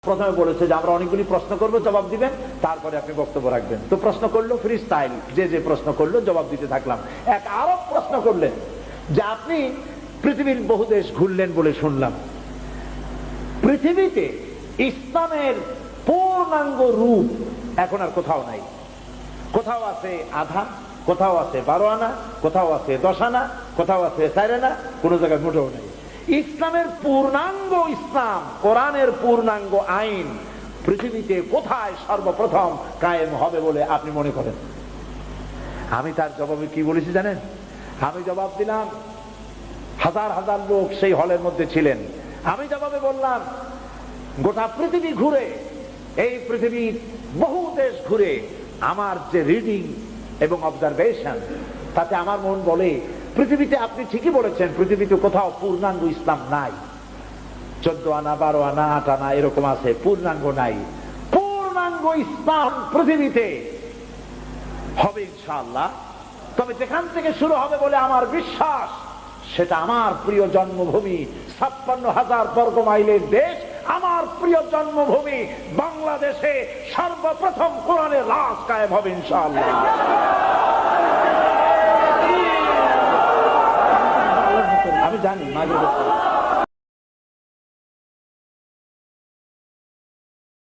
প্রথমে বলেছে যে আমরা অনেকগুলি প্রশ্ন করব, জবাব দিবেন, তারপরে আপনি বক্তব্য রাখবেন। তো প্রশ্ন করলো ফ্রি স্টাইল, যে প্রশ্ন করলো জবাব দিতে থাকলাম। এক আরব প্রশ্ন করলেন যে আপনি পৃথিবীর বহু দেশ ঘুরলেন বলে শুনলাম, পৃথিবীতে ইসলামের পূর্ণাঙ্গ রূপ এখন আর কোথাও নাই। কোথাও আছে আধা, কোথাও আছে 12 আনা, কোথাও আছে 10 আনা, কোথাও আছে 4 আনা, কোন জায়গায় মোটেও নাই। ইসলামের পূর্ণাঙ্গ ইসলাম, কোরআনের পূর্ণাঙ্গ আইন পৃথিবীতে কোথায় সর্বপ্রথম কায়েম হবে বলে আপনি মনে করেন? আমি তার জবাবে কি বলেছি জানেন? আমি জবাব দিলাম, হাজার হাজার লোক সেই হলের মধ্যে ছিলেন। আমি জবাবে বললাম, গোটা পৃথিবী ঘুরে, এই পৃথিবীর বহু দেশ ঘুরে আমার যে রিডিং এবং অবজারভেশন, তাতে আমার মন বলে পৃথিবীতে আপনি ঠিকই বলেছেন, পৃথিবীতে কোথাও পূর্ণাঙ্গ ইসলাম নাই। 14 আনা, 12 আনা, 8 আনা এরকম আছে, পূর্ণাঙ্গ নাই। পূর্ণাঙ্গ ইসলাম পৃথিবীতে হবে ইনশাআল্লাহ। তবে যেখান থেকে শুরু হবে বলে আমার বিশ্বাস, সেটা আমার প্রিয় জন্মভূমি 56,000 বর্গ মাইলের দেশ, আমার প্রিয় জন্মভূমি বাংলাদেশে সর্বপ্রথম কোরআনের রাজ কায়েম হবে ইনশাআল্লাহ। আমি জানি মাঝে